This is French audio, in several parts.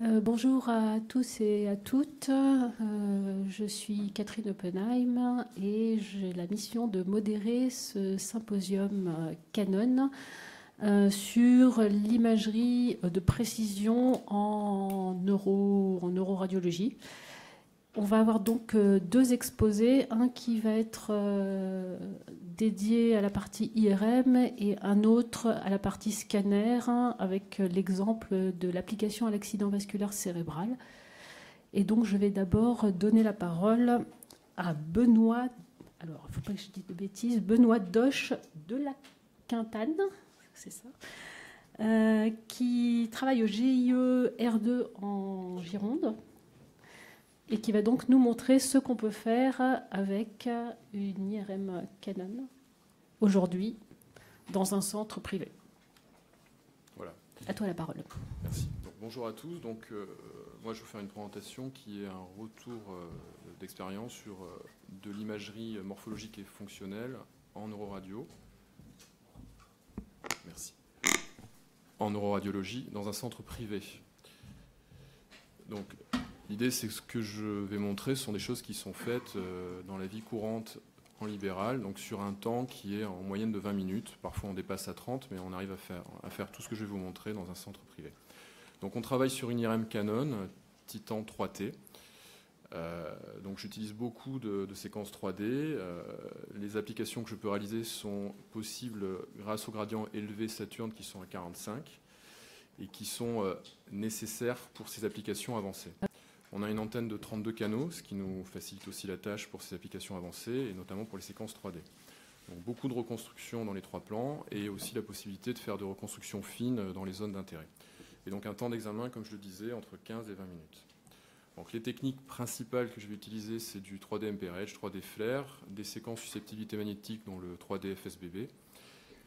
Bonjour à tous et à toutes. Je suis Catherine Oppenheim et j'ai la mission de modérer ce symposium Canon sur l'imagerie de précision en neuroradiologie. On va avoir donc deux exposés, un qui va être dédié à la partie IRM et un autre à la partie scanner, avec l'exemple de l'application à l'accident vasculaire cérébral. Et donc je vais d'abord donner la parole à Benoît, alors il ne faut pas que je dise de bêtises, Benoît Doche de la Quintane, c'est ça, qui travaille au GIE R2 en Gironde et qui va donc nous montrer ce qu'on peut faire avec une IRM Canon aujourd'hui dans un centre privé. Voilà. À toi la parole. Merci. Donc, bonjour à tous. Donc, moi, je vais vous faire une présentation qui est un retour d'expérience sur de l'imagerie morphologique et fonctionnelle en neuroradio. Merci. En neuroradiologie dans un centre privé. Donc, l'idée, c'est que ce que je vais montrer sont des choses qui sont faites dans la vie courante en libéral, donc sur un temps qui est en moyenne de 20 minutes. Parfois, on dépasse à 30, mais on arrive à faire tout ce que je vais vous montrer dans un centre privé. Donc, on travaille sur une IRM Canon Titan 3T. Donc, j'utilise beaucoup de séquences 3D. Les applications que je peux réaliser sont possibles grâce aux gradients élevés Saturne qui sont à 45 et qui sont nécessaires pour ces applications avancées. On a une antenne de 32 canaux, ce qui nous facilite aussi la tâche pour ces applications avancées, et notamment pour les séquences 3D. Donc beaucoup de reconstruction dans les trois plans, et aussi la possibilité de faire de reconstruction fine dans les zones d'intérêt. Et donc un temps d'examen, comme je le disais, entre 15 et 20 minutes. Donc les techniques principales que je vais utiliser, c'est du 3D MPRH, 3D Flare, des séquences susceptibilité magnétique, dont le 3D FSBB,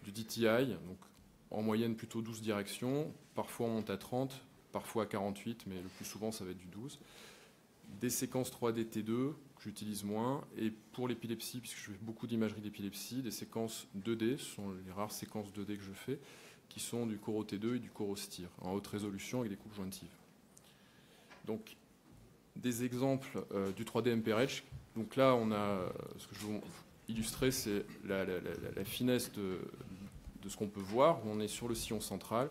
du DTI, donc en moyenne plutôt 12 directions, parfois on monte à 30, parfois à 48, mais le plus souvent ça va être du 12. Des séquences 3D T2 que j'utilise moins, et pour l'épilepsie, puisque je fais beaucoup d'imagerie d'épilepsie, des séquences 2D, ce sont les rares séquences 2D que je fais, qui sont du Coro T2 et du Coro STIR, en haute résolution avec des coupes jointives. Donc, des exemples du 3D MPRH. Donc là, on a, ce que je vais vous illustrer, c'est la finesse de ce qu'on peut voir. On est sur le sillon central,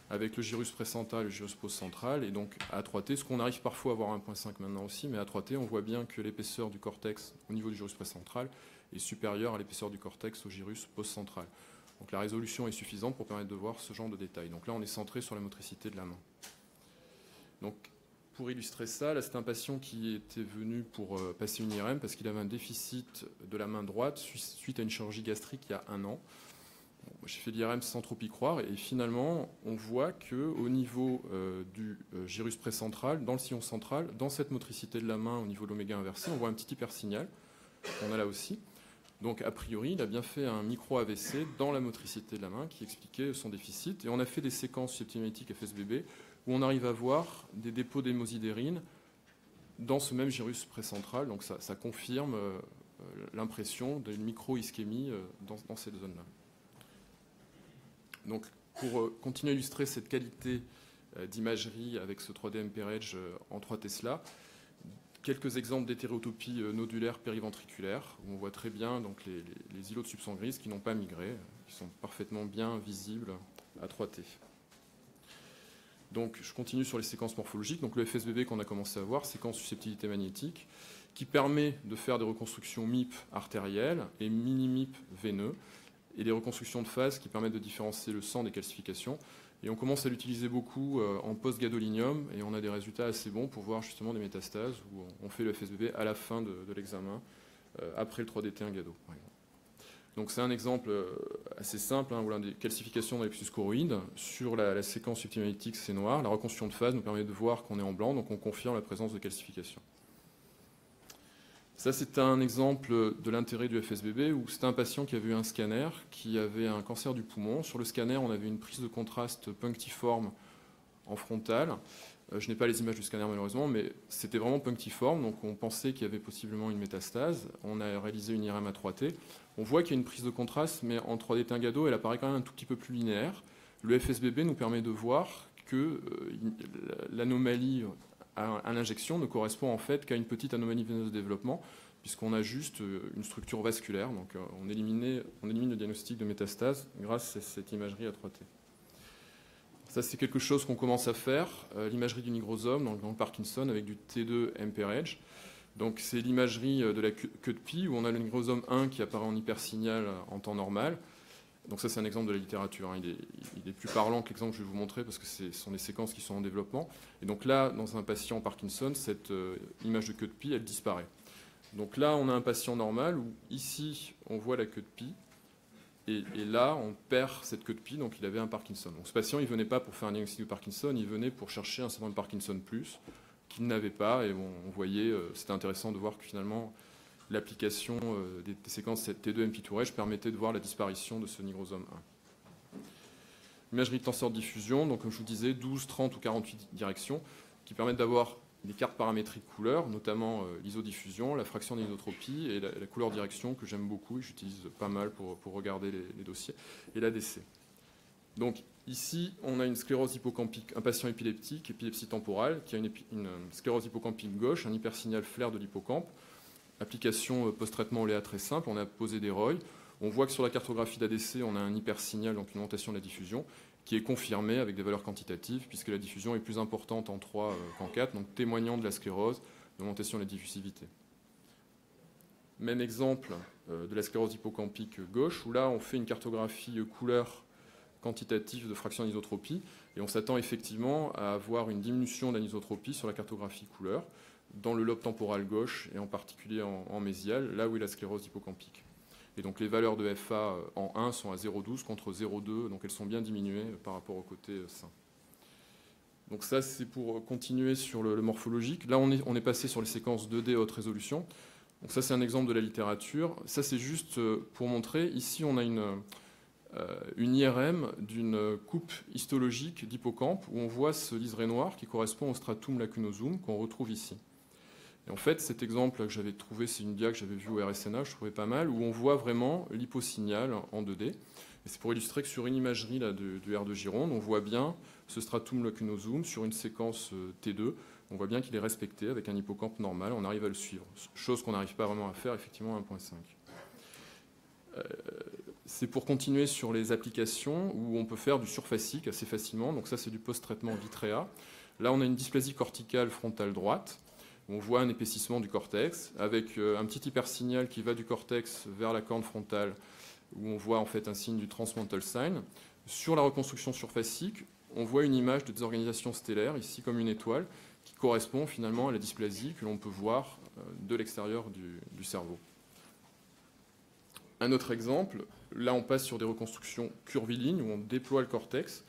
avec le gyrus précentral et le gyrus postcentral, et donc à 3T, ce qu'on arrive parfois à voir à 1.5 maintenant aussi, mais à 3T, on voit bien que l'épaisseur du cortex au niveau du gyrus précentral est supérieure à l'épaisseur du cortex au gyrus postcentral. Donc la résolution est suffisante pour permettre de voir ce genre de détails. Donc là, on est centré sur la motricité de la main. Donc pour illustrer ça, là, c'est un patient qui était venu pour passer une IRM parce qu'il avait un déficit de la main droite suite à une chirurgie gastrique il y a 1 an. J'ai fait l'IRM sans trop y croire, et finalement, on voit qu'au niveau du gyrus précentral, dans le sillon central, dans cette motricité de la main au niveau de l'oméga inversé, on voit un petit hypersignal, qu'on a là aussi. Donc, a priori, il a bien fait un micro-AVC dans la motricité de la main qui expliquait son déficit. Et on a fait des séquences susceptibilité FSBB où on arrive à voir des dépôts d'hémosidérine dans ce même gyrus précentral. Donc, ça confirme l'impression d'une micro-ischémie dans cette zone-là. Donc, pour continuer à illustrer cette qualité d'imagerie avec ce 3D MPRH en 3 Tesla, quelques exemples d'hétérotopie nodulaire périventriculaire, où on voit très bien donc, les îlots de substance grise qui n'ont pas migré, qui sont parfaitement bien visibles à 3T. Donc, je continue sur les séquences morphologiques. Donc, le FSBB qu'on a commencé à voir, séquence susceptibilité magnétique, qui permet de faire des reconstructions MIP artérielles et mini-MIP veineux, et des reconstructions de phase qui permettent de différencier le sang des calcifications. Et on commence à l'utiliser beaucoup en post-gadolinium, et on a des résultats assez bons pour voir justement des métastases, où on fait le FSBB à la fin de l'examen, après le 3DT1 gado, par exemple. Donc c'est un exemple assez simple, où on a des calcifications dans les plexus choroïdes. Sur la séquence subtimagnétique, c'est noir. La reconstruction de phase nous permet de voir qu'on est en blanc, donc on confirme la présence de calcification. Ça, c'est un exemple de l'intérêt du FSBB, où c'était un patient qui avait eu un scanner, qui avait un cancer du poumon. Sur le scanner, on avait une prise de contraste punctiforme en frontal. Je n'ai pas les images du scanner malheureusement, mais c'était vraiment punctiforme, donc on pensait qu'il y avait possiblement une métastase. On a réalisé une IRM à 3T. On voit qu'il y a une prise de contraste, mais en 3D Tingado, elle apparaît quand même un tout petit peu plus linéaire. Le FSBB nous permet de voir que l'anomalie à l'injection ne correspond en fait qu'à une petite anomalie veineuse de développement, puisqu'on a juste une structure vasculaire. Donc on élimine le diagnostic de métastase grâce à cette imagerie à 3T. Ça, c'est quelque chose qu'on commence à faire, l'imagerie du nigrosome dans le Parkinson avec du T2 MPREG. Donc c'est l'imagerie de la queue de pie où on a le nigrosome 1 qui apparaît en hypersignal en temps normal. Donc ça, c'est un exemple de la littérature. Hein. Il est plus parlant que l'exemple que je vais vous montrer parce que ce sont des séquences qui sont en développement. Et donc là, dans un patient Parkinson, cette image de queue de pie, elle disparaît. Donc là, on a un patient normal où ici, on voit la queue de pie. Et là, on perd cette queue de pie, donc il avait un Parkinson. Donc ce patient, il ne venait pas pour faire un diagnostic de Parkinson, il venait pour chercher un syndrome de Parkinson+, qu'il n'avait pas. Et bon, on voyait, c'était intéressant de voir que finalement, l'application des séquences T2 MP2REG permettait de voir la disparition de ce nigrosome 1. Imagerie de tenseur de diffusion, donc comme je vous disais, 12, 30 ou 48 directions, qui permettent d'avoir des cartes paramétriques couleurs, notamment l'isodiffusion, la fraction d'anisotropie et la couleur direction que j'aime beaucoup et j'utilise pas mal pour regarder les dossiers, et l'ADC. Donc ici, on a une sclérose hippocampique, un patient épileptique, épilepsie temporale, qui a une sclérose hippocampique gauche, un hypersignal flair de l'hippocampe, application post-traitement OLEA très simple, on a posé des ROI. On voit que sur la cartographie d'ADC, on a un hypersignal, donc une augmentation de la diffusion, qui est confirmée avec des valeurs quantitatives, puisque la diffusion est plus importante en 3 qu'en 4, donc témoignant de la sclérose, d'augmentation de la diffusivité. Même exemple de la sclérose hippocampique gauche, où là, on fait une cartographie couleur quantitative de fraction d'anisotropie, et on s'attend effectivement à avoir une diminution d'anisotropie sur la cartographie couleur, dans le lobe temporal gauche, et en particulier en mésial, là où est la sclérose hippocampique. Et donc les valeurs de FA en 1 sont à 0,12 contre 0,2, donc elles sont bien diminuées par rapport au côté sain. Donc ça, c'est pour continuer sur le morphologique. Là, on est passé sur les séquences 2D haute résolution. Donc ça, c'est un exemple de la littérature. Ça, c'est juste pour montrer. Ici, on a une IRM d'une coupe histologique d'hippocampe où on voit ce liseré noir qui correspond au stratum lacunosum qu'on retrouve ici. Et en fait, cet exemple que j'avais trouvé, c'est une dia que j'avais vue au RSNA, je trouvais pas mal, où on voit vraiment l'hyposignal en 2D. Et c'est pour illustrer que sur une imagerie là, du R de Gironde, on voit bien ce stratum lacunosum sur une séquence T2. On voit bien qu'il est respecté avec un hippocampe normal, on arrive à le suivre. Chose qu'on n'arrive pas vraiment à faire, effectivement, à 1.5. C'est pour continuer sur les applications où on peut faire du surfacique assez facilement. Donc ça, c'est du post-traitement Vitrea. Là, on a une dysplasie corticale frontale droite. On voit un épaississement du cortex avec un petit hypersignal qui va du cortex vers la corne frontale où on voit en fait un signe du transmental sign. Sur la reconstruction surfacique, on voit une image de désorganisation stellaire, ici comme une étoile, qui correspond finalement à la dysplasie que l'on peut voir de l'extérieur du cerveau. Un autre exemple, là on passe sur des reconstructions curvilignes où on déploie le cortex.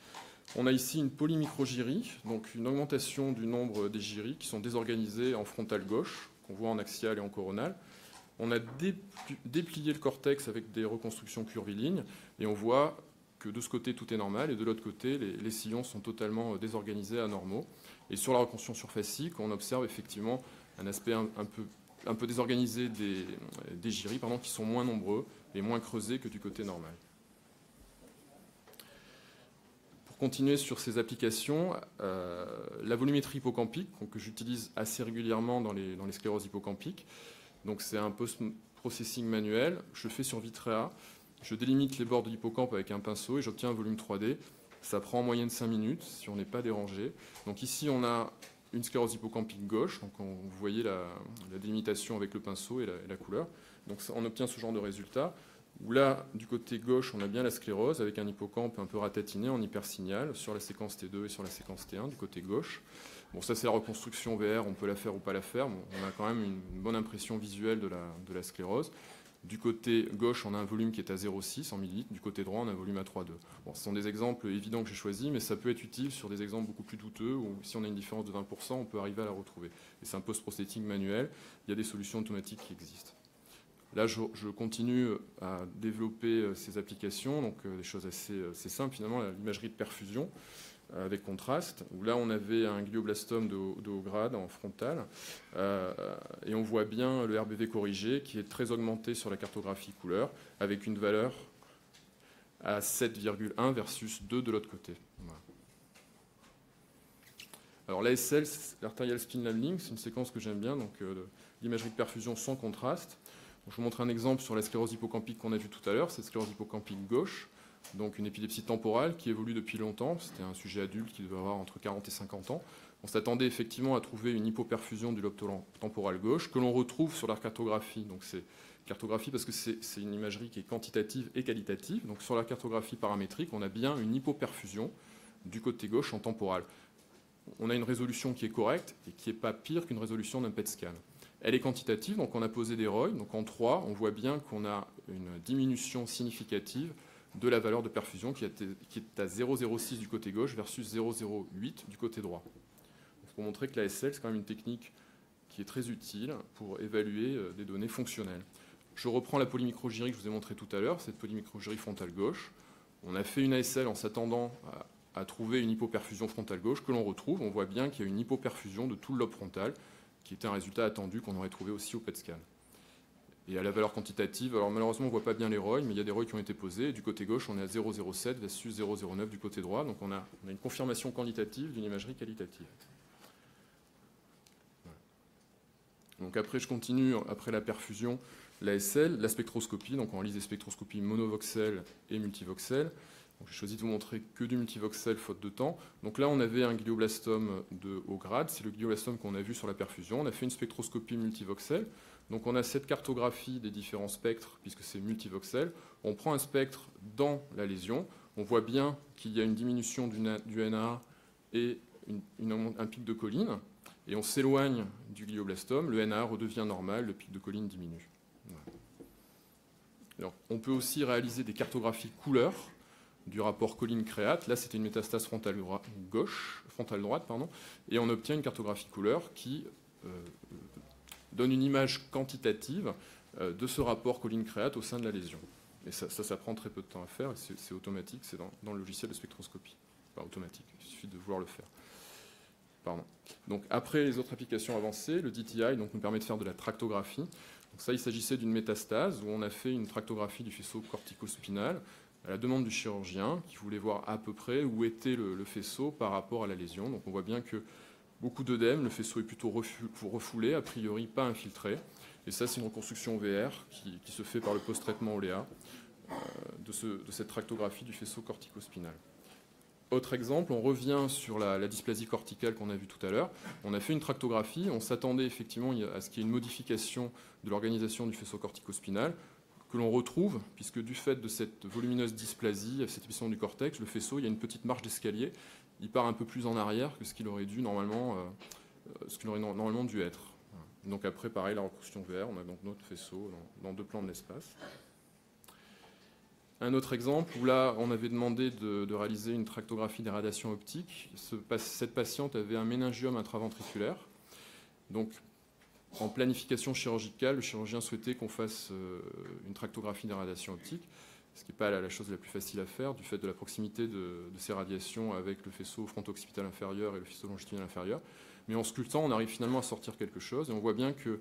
On a ici une polymicrogyrie, donc une augmentation du nombre des gyries qui sont désorganisées en frontale gauche, qu'on voit en axiale et en coronale. On a déplié le cortex avec des reconstructions curvilignes, et on voit que de ce côté tout est normal, et de l'autre côté les sillons sont totalement désorganisés, anormaux. Et sur la reconstruction surfacique, on observe effectivement un aspect un peu désorganisé des gyries, qui sont moins nombreux et moins creusés que du côté normal. Continuer sur ces applications, la volumétrie hippocampique, que j'utilise assez régulièrement dans les scléroses hippocampiques. Donc c'est un post-processing manuel. Je fais sur Vitrea. Je délimite les bords de l'hippocampe avec un pinceau et j'obtiens un volume 3D. Ça prend en moyenne 5 minutes si on n'est pas dérangé. Donc ici, on a une sclérose hippocampique gauche. Donc vous voyez la délimitation avec le pinceau et la couleur. Donc on obtient ce genre de résultat. Où là, du côté gauche, on a bien la sclérose avec un hippocampe un peu ratatiné en hypersignal sur la séquence T2 et sur la séquence T1 du côté gauche. Bon, ça c'est la reconstruction VR, on peut la faire ou pas la faire. Bon, on a quand même une bonne impression visuelle de la sclérose. Du côté gauche, on a un volume qui est à 0,6 en millilitres. Du côté droit, on a un volume à 3,2. Bon, ce sont des exemples évidents que j'ai choisis, mais ça peut être utile sur des exemples beaucoup plus douteux où si on a une différence de 20%, on peut arriver à la retrouver. Et c'est un post-processing manuel. Il y a des solutions automatiques qui existent. Là, je continue à développer ces applications, donc des choses assez simples finalement, l'imagerie de perfusion avec contraste, où là on avait un glioblastome de haut grade en frontal, et on voit bien le RBV corrigé qui est très augmenté sur la cartographie couleur, avec une valeur à 7,1 versus 2 de l'autre côté. Voilà. Alors l'ASL, l'arterial spin labeling, c'est une séquence que j'aime bien, donc l'imagerie de perfusion sans contraste. Donc, je vous montre un exemple sur la sclérose hippocampique qu'on a vu tout à l'heure, c'est sclérose hippocampique gauche, donc une épilepsie temporale qui évolue depuis longtemps. C'était un sujet adulte qui devait avoir entre 40 et 50 ans. On s'attendait effectivement à trouver une hypoperfusion du lobe temporal gauche que l'on retrouve sur la cartographie. Donc c'est cartographie parce que c'est une imagerie qui est quantitative et qualitative. Donc sur la cartographie paramétrique, on a bien une hypoperfusion du côté gauche en temporal. On a une résolution qui est correcte et qui n'est pas pire qu'une résolution d'un PET scan. Elle est quantitative, donc on a posé des ROI. Donc en 3, on voit bien qu'on a une diminution significative de la valeur de perfusion qui est à 0,06 du côté gauche versus 0,08 du côté droit. Pour montrer que l'ASL, c'est quand même une technique qui est très utile pour évaluer des données fonctionnelles. Je reprends la polymicrogyrie que je vous ai montrée tout à l'heure, cette polymicrogyrie frontale gauche. On a fait une ASL en s'attendant à trouver une hypoperfusion frontale gauche que l'on retrouve. On voit bien qu'il y a une hypoperfusion de tout le lobe frontal, qui était un résultat attendu qu'on aurait trouvé aussi au PET scan. Et à la valeur quantitative, alors malheureusement on ne voit pas bien les ROI, mais il y a des ROI qui ont été posés. Et du côté gauche, on est à 0,07 versus 0,09 du côté droit. Donc on a une confirmation quantitative d'une imagerie qualitative. Donc après, je continue, après la perfusion, l'ASL, la spectroscopie. Donc on réalise des spectroscopies monovoxel et multivoxel. J'ai choisi de vous montrer que du multivoxel faute de temps. Donc là, on avait un glioblastome de haut grade. C'est le glioblastome qu'on a vu sur la perfusion. On a fait une spectroscopie multivoxel. Donc on a cette cartographie des différents spectres, puisque c'est multivoxel. On prend un spectre dans la lésion. On voit bien qu'il y a une diminution du NAA et un pic de choline. Et on s'éloigne du glioblastome, le NAA redevient normal, le pic de choline diminue. Voilà. Alors, on peut aussi réaliser des cartographies couleurs du rapport choline-créate. Là, c'était une métastase frontale droite, et on obtient une cartographie couleur qui donne une image quantitative de ce rapport choline-créate au sein de la lésion. Et ça prend très peu de temps à faire, et c'est automatique, c'est dans le logiciel de spectroscopie. Pas automatique, il suffit de vouloir le faire. Pardon. Donc après les autres applications avancées, le DTI donc, nous permet de faire de la tractographie. Donc ça, il s'agissait d'une métastase où on a fait une tractographie du faisceau corticospinal à la demande du chirurgien qui voulait voir à peu près où était le faisceau par rapport à la lésion. Donc on voit bien que beaucoup d'œdème, le faisceau est plutôt refoulé, a priori pas infiltré. Et ça, c'est une reconstruction VR qui se fait par le post-traitement OLEA de cette tractographie du faisceau corticospinal. Autre exemple, on revient sur la dysplasie corticale qu'on a vue tout à l'heure. On a fait une tractographie, on s'attendait effectivement à ce qu'il y ait une modification de l'organisation du faisceau corticospinal que l'on retrouve, puisque du fait de cette volumineuse dysplasie, cette épisode du cortex, le faisceau, il y a une petite marche d'escalier, il part un peu plus en arrière que ce qu'il aurait normalement dû être. Donc après, pareil, la reconstruction VR, on a donc notre faisceau dans deux plans de l'espace. Un autre exemple où là, on avait demandé de réaliser une tractographie des radiations optiques. Cette patiente avait un méningiome intraventriculaire. Donc, en planification chirurgicale, le chirurgien souhaitait qu'on fasse une tractographie des radiations optiques, ce qui n'est pas la chose la plus facile à faire, du fait de la proximité de ces radiations avec le faisceau fronto-occipital inférieur et le faisceau longitudinal inférieur. Mais en sculptant, on arrive finalement à sortir quelque chose, et on voit bien que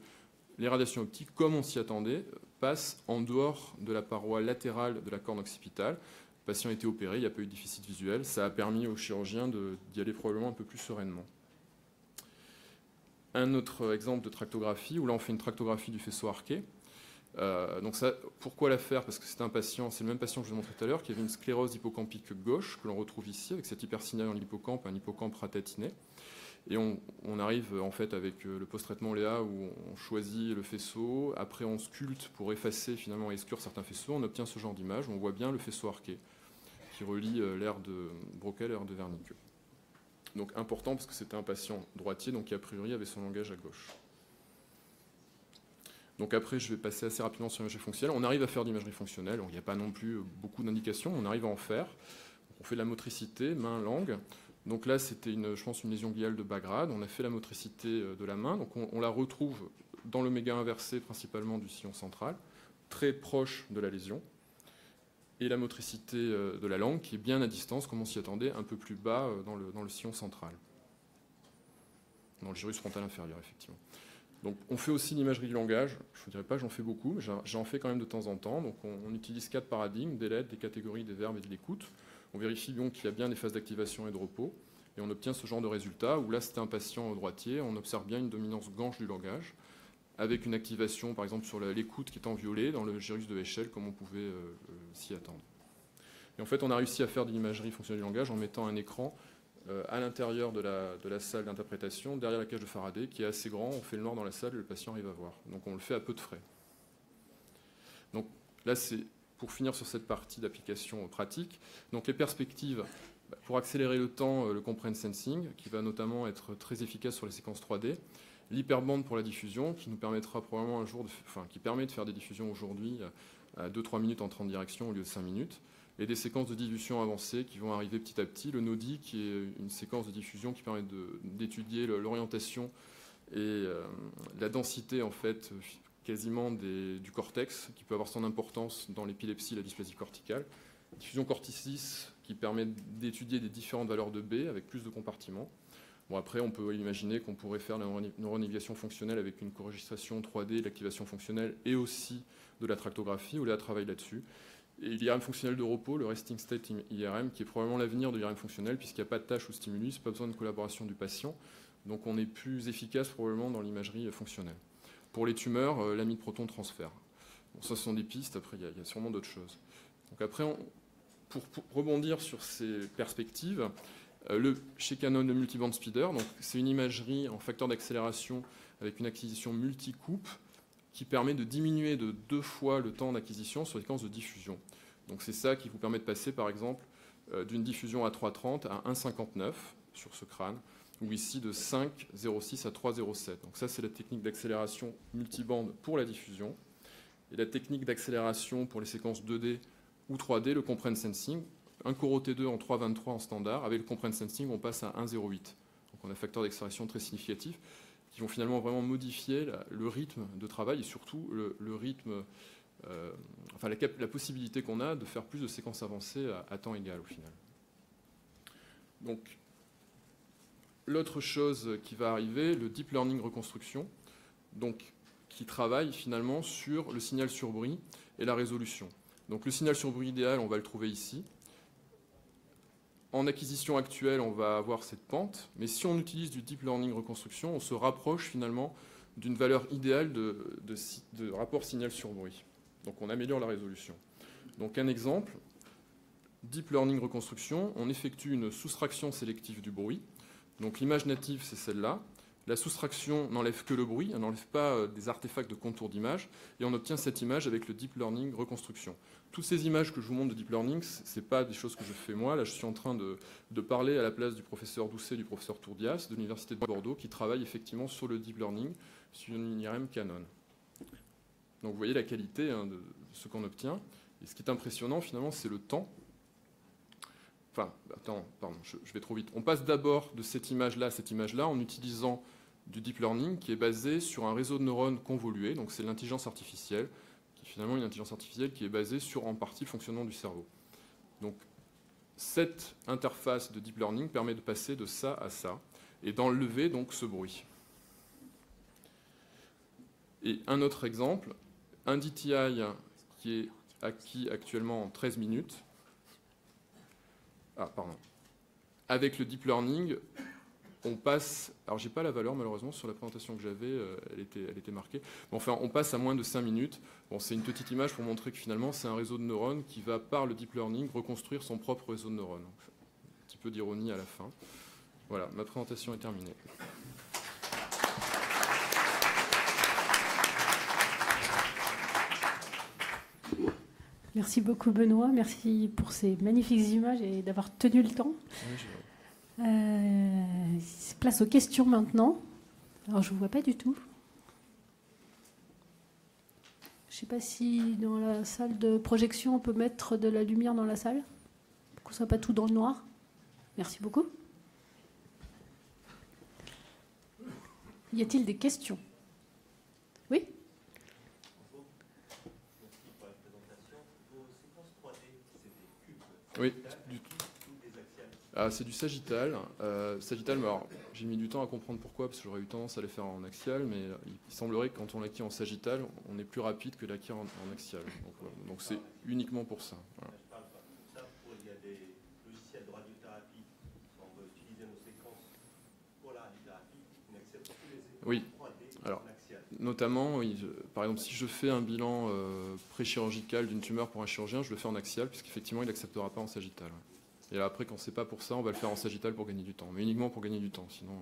les radiations optiques, comme on s'y attendait, passent en dehors de la paroi latérale de la corne occipitale. Le patient a été opéré, il n'y a pas eu de déficit visuel. Ça a permis au chirurgien d'y aller probablement un peu plus sereinement. Un autre exemple de tractographie, où là on fait une tractographie du faisceau arqué. Donc ça, pourquoi la faire? Parce que c'est le même patient que je vous ai montré tout à l'heure, qui avait une sclérose hippocampique gauche, que l'on retrouve ici, avec cette hypersignalement de l'hippocampe, un hippocampe ratatiné. Et on arrive en fait avec le post-traitement Léa où on choisit le faisceau, après on sculpte pour effacer finalement et exclure certains faisceaux, on obtient ce genre d'image, on voit bien le faisceau arqué qui relie l'aire de Broca et l'aire de Wernicke. Donc important parce que c'était un patient droitier, donc qui a priori avait son langage à gauche. Donc après je vais passer assez rapidement sur l'imagerie fonctionnelle. On arrive à faire de l'imagerie fonctionnelle, il n'y a pas non plus beaucoup d'indications, on arrive à en faire. On fait de la motricité, main, langue. Donc là, c'était, je pense, une lésion gliale de bas grade. On a fait la motricité de la main. Donc on la retrouve dans l'oméga inversé, principalement du sillon central, très proche de la lésion. Et la motricité de la langue, qui est bien à distance, comme on s'y attendait, un peu plus bas dans le sillon central. Dans le gyrus frontal inférieur, effectivement. Donc on fait aussi l'imagerie du langage. Je ne dirais pas que j'en fais beaucoup, mais j'en fais quand même de temps en temps. Donc on utilise 4 paradigmes, des lettres, des catégories, des verbes et de l'écoute. On vérifie donc qu'il y a bien des phases d'activation et de repos. Et on obtient ce genre de résultat, où là, c'était un patient droitier, on observe bien une dominance gauche du langage, avec une activation, par exemple, sur l'écoute qui est en violet, dans le gyrus de Heschel, comme on pouvait s'y attendre. Et en fait, on a réussi à faire de l'imagerie fonctionnelle du langage en mettant un écran à l'intérieur de la salle d'interprétation, derrière la cage de Faraday, qui est assez grand. On fait le noir dans la salle et le patient arrive à voir. Donc on le fait à peu de frais. Donc là, c'est pour finir sur cette partie d'application pratique. Donc les perspectives, pour accélérer le temps, le comprehend sensing, qui va notamment être très efficace sur les séquences 3D. L'hyperbande pour la diffusion, qui nous permettra probablement un jour, qui permet de faire des diffusions aujourd'hui à 2-3 minutes en 30 directions au lieu de 5 minutes. Et des séquences de diffusion avancées qui vont arriver petit à petit. Le NODI, qui est une séquence de diffusion qui permet d'étudier l'orientation et la densité, en fait, quasiment du cortex, qui peut avoir son importance dans l'épilepsie et la dysplasie corticale. Diffusion corticis, qui permet d'étudier des différentes valeurs de B avec plus de compartiments. Bon, après, on peut imaginer qu'on pourrait faire la neuronavigation fonctionnelle avec une co-registration 3D, l'activation fonctionnelle et aussi de la tractographie. Léa travaille là-dessus. Et l'IRM fonctionnel de repos, le Resting State IRM, qui est probablement l'avenir de l'IRM fonctionnel, puisqu'il n'y a pas de tâche ou stimulus, pas besoin de collaboration du patient. Donc on est plus efficace probablement dans l'imagerie fonctionnelle. Pour les tumeurs, l'amide proton transfert. Bon, ça, ce sont des pistes, après il y a sûrement d'autres choses. Donc après, pour rebondir sur ces perspectives, chez Canon, le multiband speeder, c'est une imagerie en facteur d'accélération avec une acquisition multi-coupe, qui permet de diminuer de 2 fois le temps d'acquisition sur les séquences de diffusion. Donc c'est ça qui vous permet de passer, par exemple, d'une diffusion à 3,30 à 1,59 sur ce crâne, ou ici de 5,06 à 3,07. Donc ça, c'est la technique d'accélération multibande pour la diffusion. Et la technique d'accélération pour les séquences 2D ou 3D, le comprehend sensing, un Core T2 en 3,23 en standard. Avec le comprehend sensing, on passe à 1,08. Donc on a un facteur d'accélération très significatif, qui vont finalement vraiment modifier le rythme de travail et surtout le rythme, la possibilité qu'on a de faire plus de séquences avancées à temps égal au final. Donc, l'autre chose qui va arriver, le deep learning reconstruction, donc, qui travaille finalement sur le signal sur bruit et la résolution. Donc le signal sur bruit idéal, on va le trouver ici. En acquisition actuelle, on va avoir cette pente, mais si on utilise du deep learning reconstruction, on se rapproche finalement d'une valeur idéale de rapport signal sur bruit. Donc on améliore la résolution. Donc un exemple, deep learning reconstruction, on effectue une soustraction sélective du bruit. Donc l'image native, c'est celle-là. La soustraction n'enlève que le bruit, elle n'enlève pas des artefacts de contour d'image, et on obtient cette image avec le deep learning reconstruction. Toutes ces images que je vous montre de deep learning, ce n'est pas des choses que je fais moi. Là, je suis en train de parler à la place du professeur Doucet et du professeur Tourdias de l'Université de Bordeaux, qui travaillent effectivement sur le deep learning, sur une IRM Canon. Donc vous voyez la qualité de ce qu'on obtient. Et ce qui est impressionnant, finalement, c'est le temps. Enfin, attends, pardon, je vais trop vite. On passe d'abord de cette image-là à cette image-là en utilisant du deep learning qui est basé sur un réseau de neurones convolué, donc c'est l'intelligence artificielle, qui est finalement une intelligence artificielle qui est basée sur en partie le fonctionnement du cerveau. Donc cette interface de deep learning permet de passer de ça à ça et d'enlever donc ce bruit. Et un autre exemple, un DTI qui est acquis actuellement en 13 minutes. Ah, pardon. Avec le deep learning, on passe, alors j'ai pas la valeur malheureusement sur la présentation que j'avais, elle était marquée. Mais enfin, on passe à moins de 5 minutes. Bon, c'est une petite image pour montrer que finalement c'est un réseau de neurones qui va par le deep learning reconstruire son propre réseau de neurones. Donc, un petit peu d'ironie à la fin. Voilà, ma présentation est terminée. Merci beaucoup Benoît, merci pour ces magnifiques images et d'avoir tenu le temps. Place aux questions maintenant. Alors je ne vous vois pas du tout. Je ne sais pas si dans la salle de projection on peut mettre de la lumière dans la salle pour qu'on ne soit pas tout dans le noir. Merci beaucoup. Y a-t-il des questions? Oui? Oui, c'est du sagittal. Sagittal, alors j'ai mis du temps à comprendre pourquoi, parce que j'aurais eu tendance à les faire en axial, mais il semblerait que quand on l'acquiert en sagittal, on est plus rapide que l'acquiert en axial. Donc c'est uniquement pour ça. Voilà. Je parle pas de ça. Il y a des logiciels de radiothérapie. On peut utiliser nos séquences Oui. Alors, notamment, oui, par exemple, si je fais un bilan pré-chirurgical d'une tumeur pour un chirurgien, je le fais en axial, puisqu'effectivement, il n'acceptera pas en sagittal. Et après, quand c'est pas pour ça, on va le faire en sagittal pour gagner du temps. Mais uniquement pour gagner du temps, sinon...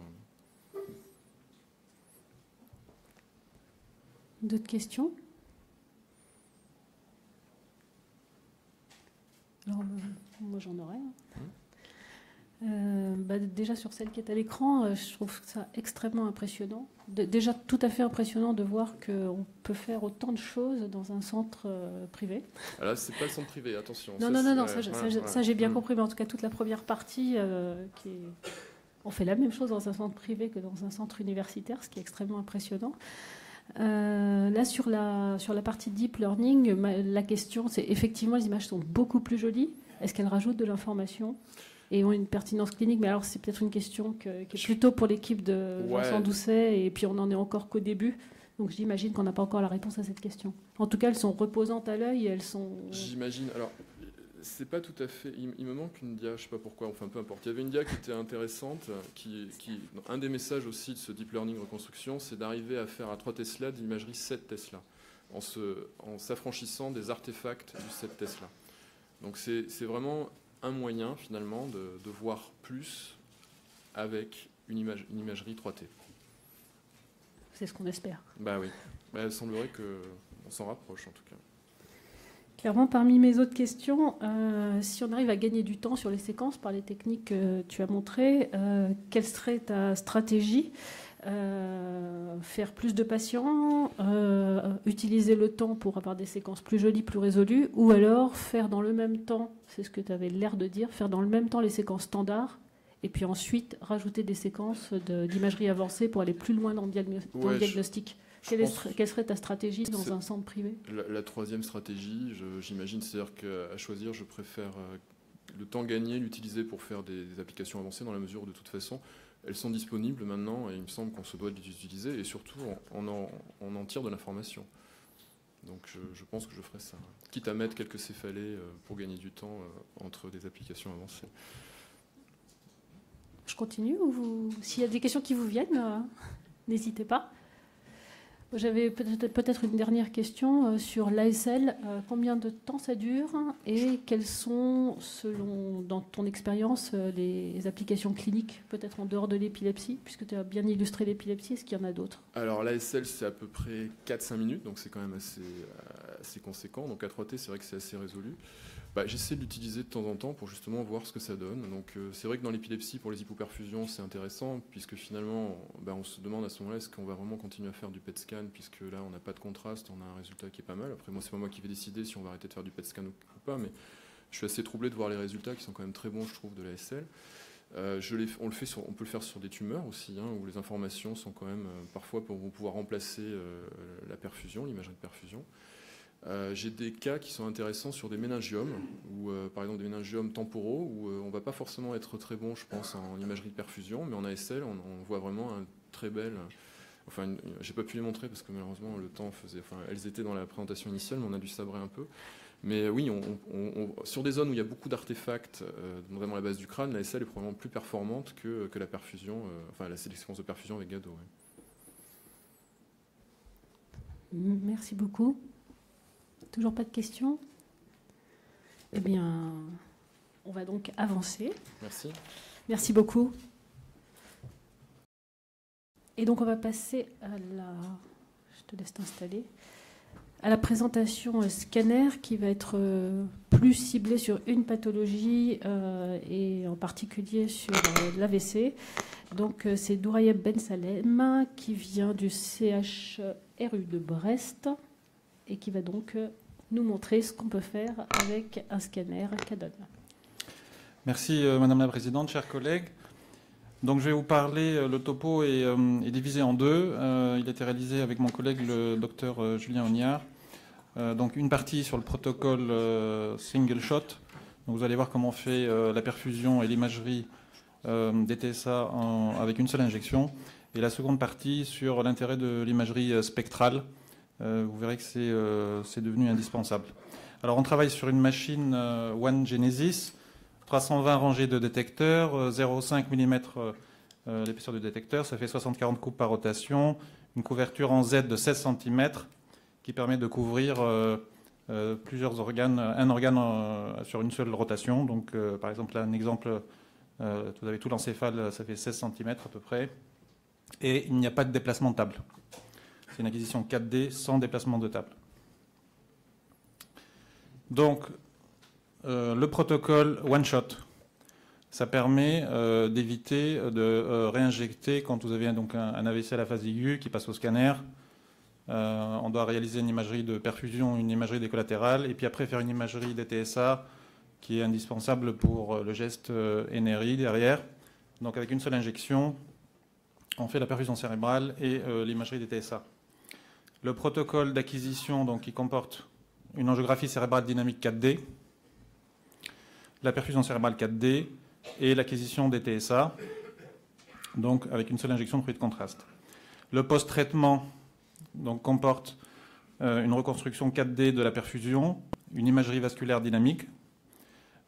D'autres questions? Alors, moi, j'en aurais. Déjà, sur celle qui est à l'écran, je trouve ça extrêmement impressionnant. Déjà, tout à fait impressionnant de voir qu'on peut faire autant de choses dans un centre privé. Alors, c'est pas le centre privé, attention. Non, ça j'ai bien compris, mais en tout cas, toute la première partie, on fait la même chose dans un centre privé que dans un centre universitaire, ce qui est extrêmement impressionnant. Là, sur la partie deep learning, la question, c'est effectivement, les images sont beaucoup plus jolies. Est-ce qu'elles rajoutent de l'information et ont une pertinence clinique? Mais alors, c'est peut-être une question qui est plutôt pour l'équipe de Vincent Doucet, et puis on n'en est encore qu'au début. Donc j'imagine qu'on n'a pas encore la réponse à cette question. En tout cas, elles sont reposantes à l'œil, elles sont... J'imagine. Alors, c'est pas tout à fait... Il me manque une dia, je sais pas pourquoi, enfin peu importe. Il y avait une dia qui était intéressante, un des messages aussi de ce deep learning reconstruction, c'est d'arriver à faire à 3 Tesla de l'imagerie 7 Tesla, en s'affranchissant des artefacts du 7 Tesla. Donc c'est vraiment un moyen finalement de voir plus avec une imagerie 3T. C'est ce qu'on espère. Bah oui, il semblerait qu'on s'en rapproche en tout cas. Clairement, parmi mes autres questions, si on arrive à gagner du temps sur les séquences par les techniques que tu as montrées, quelle serait ta stratégie? Faire plus de patients, utiliser le temps pour avoir des séquences plus jolies, plus résolues, ou alors faire dans le même temps, c'est ce que tu avais l'air de dire, faire dans le même temps les séquences standards, et puis ensuite rajouter des séquences d'imagerie avancée pour aller plus loin dans le diagnostic. Quelle serait ta stratégie dans un centre privé? La troisième stratégie, j'imagine, c'est-à-dire qu'à choisir, je préfère le temps gagné, l'utiliser pour faire des applications avancées, dans la mesure où de toute façon, elles sont disponibles maintenant, et il me semble qu'on se doit de les utiliser, et surtout, on en tire de l'information. Donc je pense que je ferai ça, quitte à mettre quelques céphalées pour gagner du temps entre des applications avancées. Je continue, ou s'il y a des questions qui vous viennent, n'hésitez pas. J'avais peut-être une dernière question sur l'ASL. Combien de temps ça dure et quelles sont, dans ton expérience, les applications cliniques, peut-être en dehors de l'épilepsie, puisque tu as bien illustré l'épilepsie, est-ce qu'il y en a d'autres? Alors l'ASL, c'est à peu près 4-5 minutes, donc c'est quand même assez conséquent. Donc A3T, c'est vrai que c'est assez résolu. J'essaie de l'utiliser de temps en temps pour justement voir ce que ça donne. Donc c'est vrai que dans l'épilepsie, pour les hypoperfusions, c'est intéressant, puisque finalement, on se demande à ce moment-là, est-ce qu'on va vraiment continuer à faire du PET scan, puisque là, on n'a pas de contraste, on a un résultat qui est pas mal. Après, moi, c'est pas moi qui vais décider si on va arrêter de faire du PET scan ou pas, mais je suis assez troublé de voir les résultats qui sont quand même très bons, je trouve, de l'ASL. On peut le faire sur des tumeurs aussi, où les informations sont quand même parfois vont pouvoir remplacer la perfusion, l'imagerie de perfusion. J'ai des cas qui sont intéressants sur des méningiomes, ou par exemple des méningiomes temporaux, où on ne va pas forcément être très bon, je pense, en imagerie de perfusion, mais en ASL, on voit vraiment un très bel... Enfin, j'ai pas pu les montrer parce que malheureusement le temps faisait... Enfin, elles étaient dans la présentation initiale, mais on a dû sabrer un peu. Mais oui, sur des zones où il y a beaucoup d'artefacts, notamment la base du crâne, l'ASL est probablement plus performante que la perfusion, la séquence de perfusion avec GADO. Ouais. Merci beaucoup. Toujours pas de questions? Eh bien, on va donc avancer. Merci. Merci beaucoup. Et donc, on va passer à je te laisse t'installer. À la présentation scanner qui va être plus ciblée sur une pathologie et en particulier sur l'AVC. Donc, c'est Dourayeb Ben Salem qui vient du CHRU de Brest et qui va donc nous montrer ce qu'on peut faire avec un scanner Canon. Merci Madame la Présidente, chers collègues. Donc je vais vous parler, le topo est divisé en deux. Il a été réalisé avec mon collègue le docteur Julien Ognard. Donc une partie sur le protocole single shot. Donc vous allez voir comment on fait la perfusion et l'imagerie des TSA avec une seule injection. Et la seconde partie sur l'intérêt de l'imagerie spectrale. Vous verrez que c'est devenu indispensable. Alors on travaille sur une machine One Genesis, 320 rangées de détecteurs, 0,5 mm l'épaisseur du détecteur. Ça fait 60-40 coupes par rotation, une couverture en Z de 16 cm qui permet de couvrir plusieurs organes, un organe sur une seule rotation. Donc, par exemple, là, un exemple, vous avez tout l'encéphale, ça fait 16 cm à peu près. Et il n'y a pas de déplacement de table. C'est une acquisition 4D sans déplacement de table. Donc, le protocole one-shot, ça permet d'éviter de réinjecter quand vous avez donc un AVC à la phase aiguë qui passe au scanner. On doit réaliser une imagerie de perfusion, une imagerie des collatérales, et puis après faire une imagerie des TSA qui est indispensable pour le geste NRI derrière. Donc avec une seule injection, on fait la perfusion cérébrale et l'imagerie des TSA. Le protocole d'acquisition donc, qui comporte une angiographie cérébrale dynamique 4D, la perfusion cérébrale 4D et l'acquisition des TSA, donc avec une seule injection de fruit de contraste. Le post-traitement donc, comporte une reconstruction 4D de la perfusion, une imagerie vasculaire dynamique,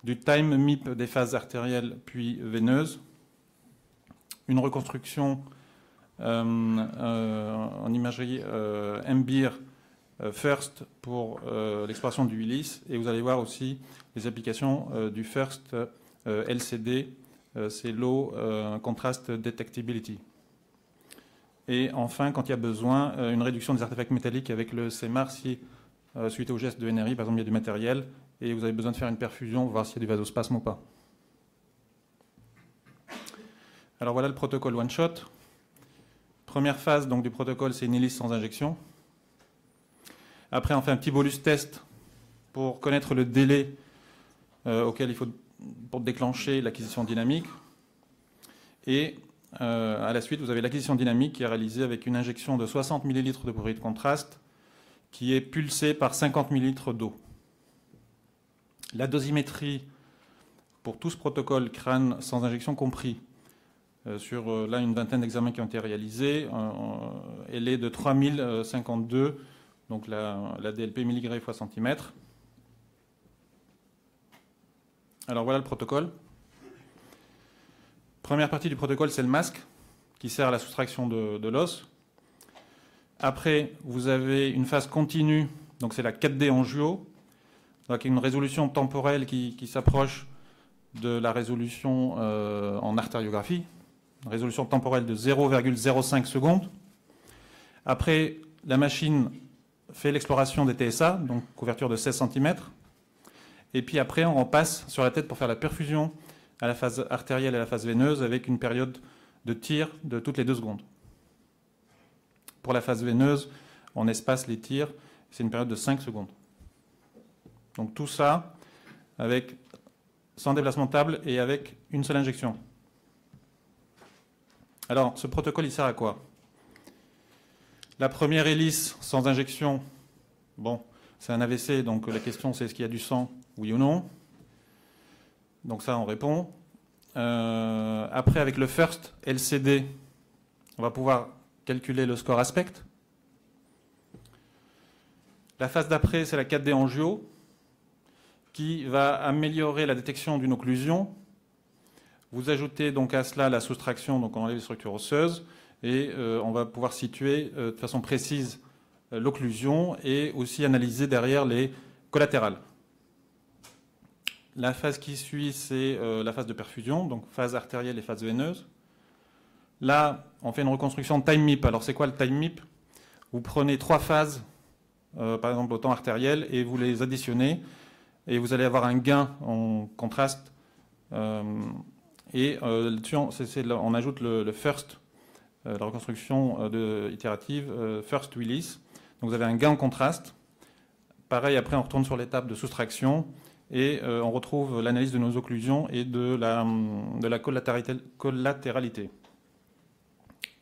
du time MIP des phases artérielles puis veineuses, une reconstruction en imagerie MBIR FIRST pour l'exploration du Willis, et vous allez voir aussi les applications du FIRST LCD, c'est Low Contrast Detectability. Et enfin, quand il y a besoin, une réduction des artefacts métalliques avec le CMAR si, suite au geste de NRI, par exemple, il y a du matériel et vous avez besoin de faire une perfusion, voir s'il y a du vasospasme ou pas. Alors voilà le protocole one-shot. Première phase donc, du protocole, c'est une hélice sans injection. Après, on fait un petit bolus test pour connaître le délai auquel il faut pour déclencher l'acquisition dynamique. Et à la suite, vous avez l'acquisition dynamique qui est réalisée avec une injection de 60 ml de produit de contraste qui est pulsée par 50 ml d'eau. La dosimétrie pour tout ce protocole crâne sans injection compris, sur là une vingtaine d'examens qui ont été réalisés, elle est de 3052, donc la DLP mg fois centimètre. Alors voilà le protocole. Première partie du protocole, c'est le masque qui sert à la soustraction de l'os. Après, vous avez une phase continue, donc c'est la 4D angio, donc une résolution temporelle qui s'approche de la résolution en artériographie, une résolution temporelle de 0,05 secondes. Après, la machine fait l'exploration des TSA, donc couverture de 16 cm. Et puis après, on repasse sur la tête pour faire la perfusion à la phase artérielle et à la phase veineuse avec une période de tir de toutes les 2 secondes. Pour la phase veineuse, on espace les tirs, c'est une période de 5 secondes. Donc tout ça sans déplacement de table et avec une seule injection. Alors, ce protocole, il sert à quoi? La première hélice sans injection, bon, c'est un AVC, donc la question c'est est-ce qu'il y a du sang, oui ou non? Donc ça, on répond. Après, avec le FIRST LCD, on va pouvoir calculer le score aspect. La phase d'après, c'est la 4D angio, qui va améliorer la détection d'une occlusion. Vous ajoutez donc à cela la soustraction, donc on enlève les structures osseuses, et on va pouvoir situer de façon précise l'occlusion et aussi analyser derrière les collatérales. La phase qui suit, c'est la phase de perfusion, donc phase artérielle et phase veineuse. Là, on fait une reconstruction time MIP. Alors, c'est quoi le time MIP? Vous prenez 3 phases, par exemple au temps artériel, et vous les additionnez, et vous allez avoir un gain en contraste. Et on ajoute le FIRST, la reconstruction itérative, FIRST Willis. Donc, vous avez un gain en contraste. Pareil, après, on retourne sur l'étape de soustraction. Et on retrouve l'analyse de nos occlusions et de la collatéralité.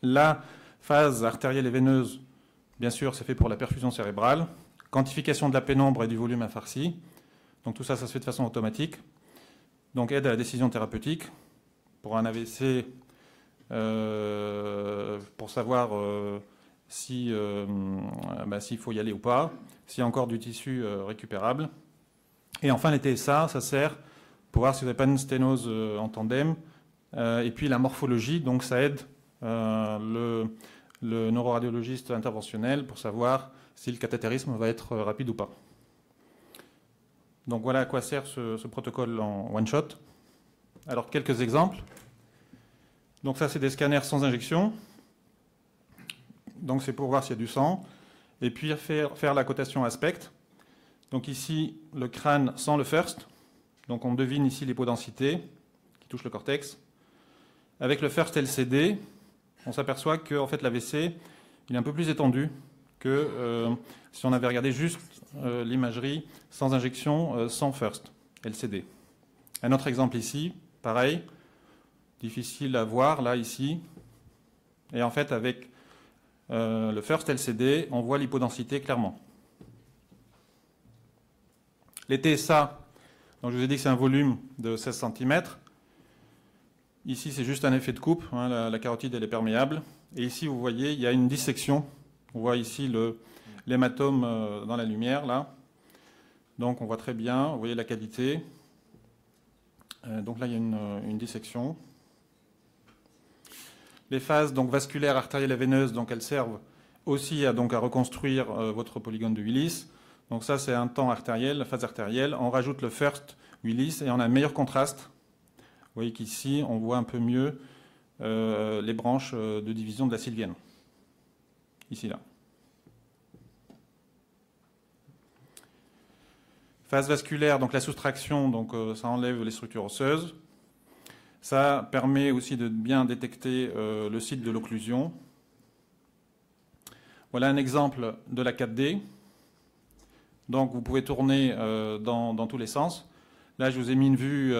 La phase artérielle et veineuse, bien sûr, c'est fait pour la perfusion cérébrale. Quantification de la pénombre et du volume infarci. Donc tout ça, ça se fait de façon automatique. Donc aide à la décision thérapeutique. Pour un AVC, pour savoir s'il faut y aller ou pas, s'il y a encore du tissu récupérable. Et enfin, les TSA, ça sert pour voir si vous n'avez pas une sténose en tandem Et puis la morphologie, donc ça aide le neuroradiologiste interventionnel pour savoir si le cathétérisme va être rapide ou pas. Donc voilà à quoi sert ce protocole en one-shot. Alors quelques exemples. Donc ça c'est des scanners sans injection. Donc c'est pour voir s'il y a du sang. Et puis faire la cotation aspect. Donc ici le crâne sans le first. Donc on devine ici l'hypodensité qui touche le cortex. Avec le first LCD, on s'aperçoit que en fait, l'AVC il est un peu plus étendu que si on avait regardé juste l'imagerie sans injection, sans first LCD. Un autre exemple ici, pareil, difficile à voir là, ici. Et en fait, avec le first LCD, on voit l'hypodensité clairement. Les TSA, donc je vous ai dit que c'est un volume de 16 cm. Ici, c'est juste un effet de coupe. Hein, la carotide, elle est perméable. Et ici, vous voyez, il y a une dissection. On voit ici l'hématome dans la lumière, là. Donc, on voit très bien. Vous voyez la qualité. Donc là, il y a une dissection. Les phases donc, vasculaires, artérielles et veineuses, donc, elles servent aussi à reconstruire votre polygone de Willis. Donc ça, c'est un temps artériel, la phase artérielle. On rajoute le first Willis et on a un meilleur contraste. Vous voyez qu'ici, on voit un peu mieux les branches de division de la sylvienne. Ici, là. Phase vasculaire, donc la soustraction, donc ça enlève les structures osseuses. Ça permet aussi de bien détecter le site de l'occlusion. Voilà un exemple de la 4D. Donc vous pouvez tourner dans tous les sens. Là, je vous ai mis une vue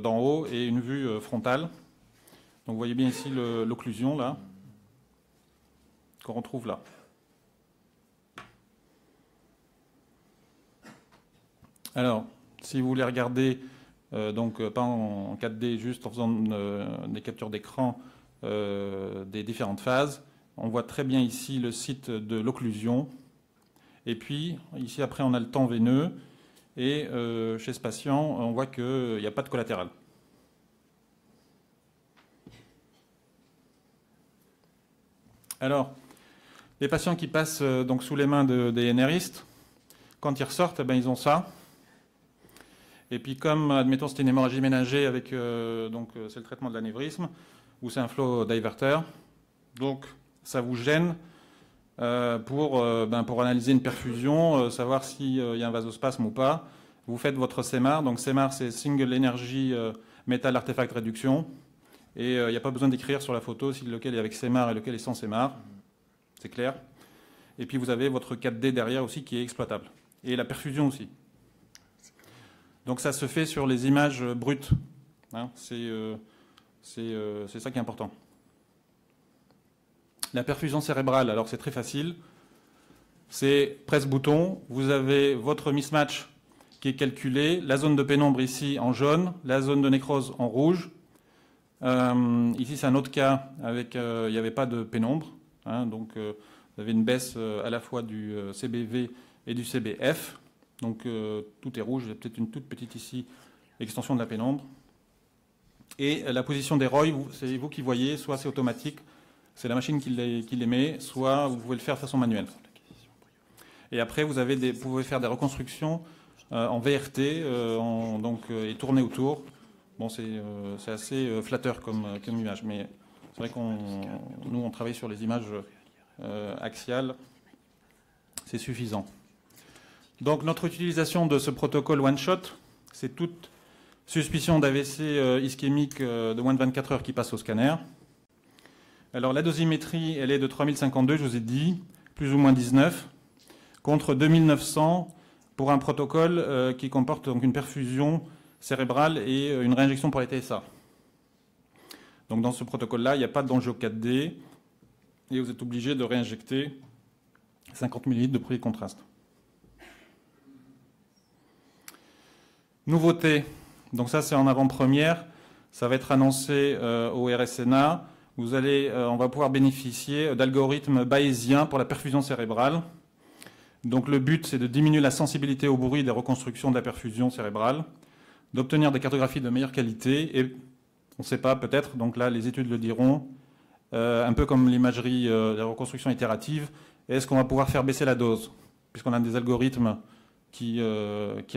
d'en haut et une vue frontale. Donc vous voyez bien ici l'occlusion, là, qu'on retrouve là. Alors, si vous voulez regarder, donc pas en 4D, juste en faisant des captures d'écran des différentes phases, on voit très bien ici le site de l'occlusion. Et puis, ici, après, on a le temps veineux. Et chez ce patient, on voit qu'il n'y a pas de collatéral. Alors, les patients qui passent donc sous les mains des NRistes, quand ils ressortent, eh ben, ils ont ça. Et puis comme, admettons, c'était une hémorragie ménagée avec, c'est le traitement de l'anévrisme, ou c'est un flow diverter, donc ça vous gêne pour analyser une perfusion, savoir s'il y a un vasospasme ou pas. Vous faites votre CEMAR, donc CEMAR c'est Single Energy Metal Artefact Reduction, et il n'y a pas besoin d'écrire sur la photo si lequel est avec CEMAR et lequel est sans CEMAR, c'est clair. Et puis vous avez votre 4D derrière aussi qui est exploitable, et la perfusion aussi. Donc ça se fait sur les images brutes. Hein, c'est ça qui est important. La perfusion cérébrale, alors c'est très facile. C'est presse-bouton. Vous avez votre mismatch qui est calculé. La zone de pénombre ici en jaune, la zone de nécrose en rouge. Ici c'est un autre cas avec il n'y avait pas de pénombre. Hein, donc vous avez une baisse à la fois du CBV et du CBF. Donc tout est rouge, il y a peut-être une toute petite ici extension de la pénombre. Et la position des ROI, c'est vous qui voyez, soit c'est automatique, c'est la machine qui les met, soit vous pouvez le faire de façon manuelle. Et après, vous pouvez faire des reconstructions en VRT et tourner autour. Bon, c'est assez flatteur comme image, mais c'est vrai nous, on travaille sur les images axiales, c'est suffisant. Donc notre utilisation de ce protocole one-shot, c'est toute suspicion d'AVC ischémique de moins de 24 heures qui passe au scanner. Alors la dosimétrie, elle est de 3052, je vous ai dit, plus ou moins 19, contre 2900 pour un protocole qui comporte donc une perfusion cérébrale et une réinjection pour les TSA. Donc dans ce protocole-là, il n'y a pas d'enjeu 4D et vous êtes obligé de réinjecter 50 ml de produit de contraste. Nouveauté, donc ça c'est en avant-première, ça va être annoncé au RSNA. On va pouvoir bénéficier d'algorithmes bayésiens pour la perfusion cérébrale. Donc le but c'est de diminuer la sensibilité au bruit des reconstructions de la perfusion cérébrale, d'obtenir des cartographies de meilleure qualité et On ne sait pas, peut-être. Donc là, les études le diront. Un peu comme l'imagerie, la reconstruction itérative. Est-ce qu'on va pouvoir faire baisser la dose? Puisqu'on a des algorithmes qui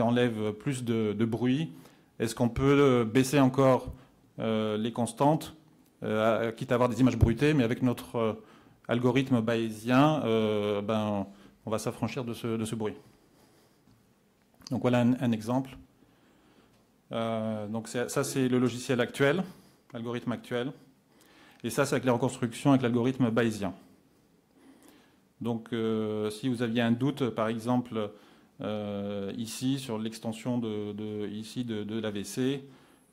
enlèvent plus de bruit. Est-ce qu'on peut baisser encore les constantes, quitte à avoir des images bruitées, mais avec notre algorithme bayésien, on va s'affranchir de ce bruit. Donc voilà un exemple. Donc ça, c'est le logiciel actuel, l'algorithme actuel. Et ça, c'est avec les reconstructions avec l'algorithme bayésien. Donc si vous aviez un doute, par exemple, ici, sur l'extension de l'AVC,